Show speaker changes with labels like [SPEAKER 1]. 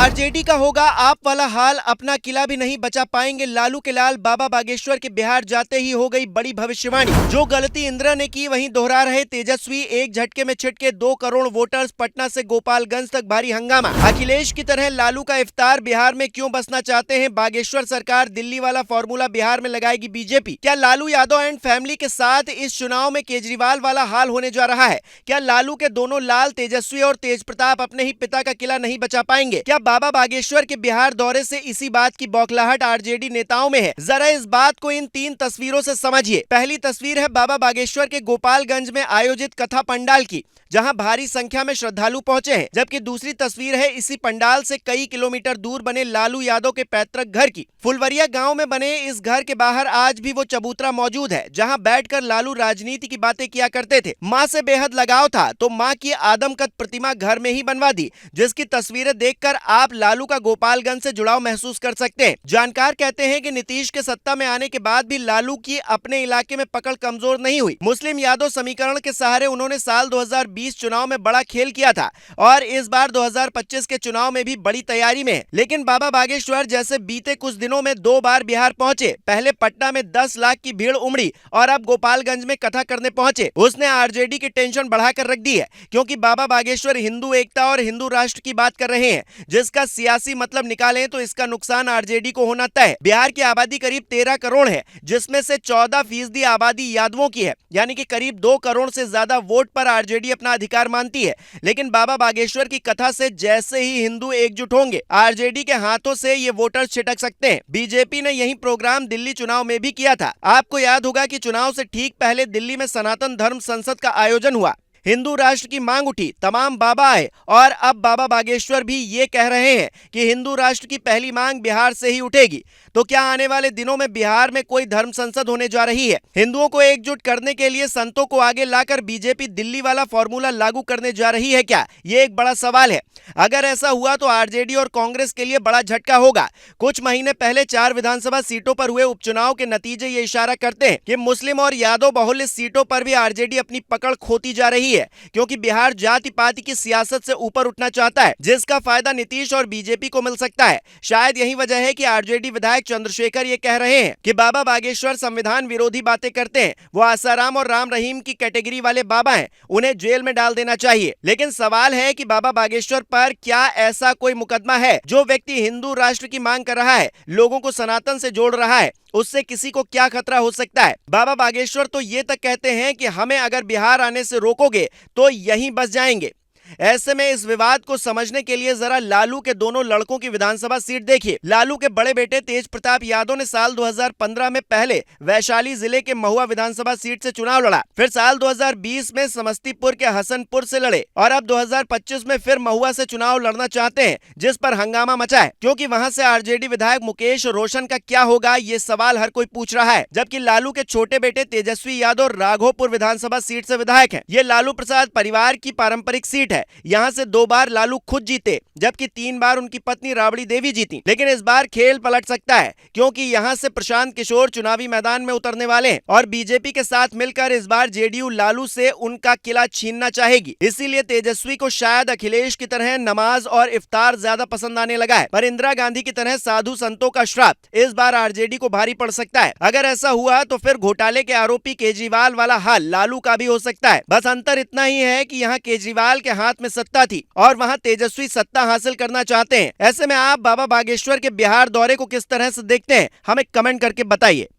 [SPEAKER 1] RJD का होगा आप वाला हाल, अपना किला भी नहीं बचा पाएंगे लालू के लाल। बाबा बागेश्वर के बिहार जाते ही हो गई बड़ी भविष्यवाणी। जो गलती इंदिरा ने की वहीं दोहरा रहे तेजस्वी। एक झटके में छिटके 2 करोड़ वोटर्स। पटना से गोपालगंज तक भारी हंगामा। अखिलेश की तरह लालू का इफ्तार बिहार में क्यों बसना चाहते हैं बागेश्वर सरकार? दिल्ली वाला फॉर्मूला बिहार में लगाएगी बीजेपी। क्या लालू यादव एंड फैमिली के साथ इस चुनाव में केजरीवाल वाला हाल होने जा रहा है? क्या लालू के दोनों लाल तेजस्वी और तेज प्रताप अपने ही पिता का किला नहीं बचा पाएंगे? क्या बाबा बागेश्वर के बिहार दौरे से इसी बात की बौखलाहट आरजेडी नेताओं में है? जरा इस बात को इन 3 तस्वीरों से समझिए। पहली तस्वीर है बाबा बागेश्वर के गोपालगंज में आयोजित कथा पंडाल की, जहां भारी संख्या में श्रद्धालु पहुंचे हैं। जबकि दूसरी तस्वीर है इसी पंडाल से कई किलोमीटर दूर बने लालू यादव के पैतृक घर की। फुलवरिया गांव में बने इस घर के बाहर आज भी वो चबूतरा मौजूद है, जहां बैठकर लालू राजनीति की बातें किया करते थे। मां से बेहद लगाव था तो मां की आदमकद प्रतिमा घर में ही बनवा दी, जिसकी तस्वीरें देखकर आप लालू का गोपालगंज से जुड़ाव महसूस कर सकते हैं। जानकार कहते हैं कि नीतीश के सत्ता में आने के बाद भी लालू की अपने इलाके में पकड़ कमजोर नहीं हुई। मुस्लिम यादव समीकरण के सहारे उन्होंने साल 2020 चुनाव में बड़ा खेल किया था और इस बार 2025 के चुनाव में भी बड़ी तैयारी में है। लेकिन बाबा बागेश्वर जैसे बीते कुछ दिनों में 2 बार बिहार पहुंचे। पहले पटना में 10 लाख की भीड़ उमड़ी और अब गोपालगंज में कथा करने पहुंचे। उसने आरजेडी की टेंशन बढ़ाकर रख दी है, क्योंकि बाबा बागेश्वर हिंदू एकता और हिंदू राष्ट्र की बात कर रहे हैं, जिसका सियासी मतलब निकालें तो इसका नुकसान आरजेडी को होना तय है। बिहार की आबादी करीब 13 करोड़ है, जिसमें से 14% आबादी यादवों की है, यानी कि करीब 2 करोड़ से ज्यादा वोट पर आरजेडी अपना अधिकार मानती है। लेकिन बाबा बागेश्वर की कथा से जैसे ही हिंदू एकजुट होंगे, आरजेडी के हाथों से ये वोटर छिटक सकते हैं। बीजेपी ने यही प्रोग्राम दिल्ली चुनाव में भी किया था। आपको याद होगा कि चुनाव से ठीक पहले दिल्ली में सनातन धर्म संसद का आयोजन हुआ। हिंदू राष्ट्र की मांग उठी, तमाम बाबा आए और अब बाबा बागेश्वर भी ये कह रहे हैं कि हिंदू राष्ट्र की पहली मांग बिहार से ही उठेगी। तो क्या आने वाले दिनों में बिहार में कोई धर्म संसद होने जा रही है? हिंदुओं को एकजुट करने के लिए संतों को आगे लाकर बीजेपी दिल्ली वाला फॉर्मूला लागू करने जा रही है क्या? ये एक बड़ा सवाल है। अगर ऐसा हुआ तो आरजेडी और कांग्रेस के लिए बड़ा झटका होगा। कुछ महीने पहले 4 विधानसभा सीटों पर हुए उपचुनाव के नतीजे ये इशारा करते हैं कि मुस्लिम और यादव बहुल्य सीटों पर भी आरजेडी अपनी पकड़ खोती जा रही है, क्योंकि बिहार जाति पाति की सियासत से ऊपर उठना चाहता है, जिसका फायदा नीतीश और बीजेपी को मिल सकता है। शायद यही वजह है कि आरजेडी विधायक चंद्रशेखर ये कह रहे हैं कि बाबा बागेश्वर संविधान विरोधी बातें करते हैं, वो आसाराम और राम रहीम की कैटेगरी वाले बाबा हैं, उन्हें जेल में डाल देना चाहिए। लेकिन सवाल है कि बाबा बागेश्वर पर क्या ऐसा कोई मुकदमा है? जो व्यक्ति हिंदू राष्ट्र की मांग कर रहा है, लोगों को सनातन से जोड़ रहा है, उससे किसी को क्या खतरा हो सकता है? बाबा बागेश्वर तो ये तक कहते हैं कि हमें अगर बिहार आने से रोकोगे तो यहीं बस जाएंगे। ऐसे में इस विवाद को समझने के लिए जरा लालू के दोनों लड़कों की विधानसभा सीट देखिए। लालू के बड़े बेटे तेज प्रताप यादव ने साल 2015 में पहले वैशाली जिले के महुआ विधानसभा सीट से चुनाव लड़ा, फिर साल 2020 में समस्तीपुर के हसनपुर से लड़े और अब 2025 में फिर महुआ से चुनाव लड़ना चाहते हैं, जिस पर हंगामा मचा है, क्योंकि वहां से आरजेडी विधायक मुकेश रोशन का क्या होगा, ये सवाल हर कोई पूछ रहा है। जबकि लालू के छोटे बेटे तेजस्वी यादव राघोपुर विधानसभा सीट से विधायक है। ये लालू प्रसाद परिवार की पारंपरिक सीट है। यहां से 2 बार लालू खुद जीते, जबकि 3 बार उनकी पत्नी राबड़ी देवी जीती। लेकिन इस बार खेल पलट सकता है, क्योंकि यहां से प्रशांत किशोर चुनावी मैदान में उतरने वाले हैं और बीजेपी के साथ मिलकर इस बार जेडीयू लालू से उनका किला छीनना चाहेगी। इसीलिए तेजस्वी को शायद अखिलेश की तरह नमाज और इफ्तार ज्यादा पसंद आने लगा है, पर इंदिरा गांधी की तरह साधु संतों का श्राप इस बार आरजेडी को भारी पड़ सकता है। अगर ऐसा हुआ तो फिर घोटाले के आरोपी केजरीवाल वाला हाल लालू का भी हो सकता है। बस अंतर इतना ही है कि यहाँ केजरीवाल के हाथ में सत्ता थी और वहां तेजस्वी सत्ता हासिल करना चाहते हैं। ऐसे में आप बाबा बागेश्वर के बिहार दौरे को किस तरह से देखते हैं, हमें कमेंट करके बताइए।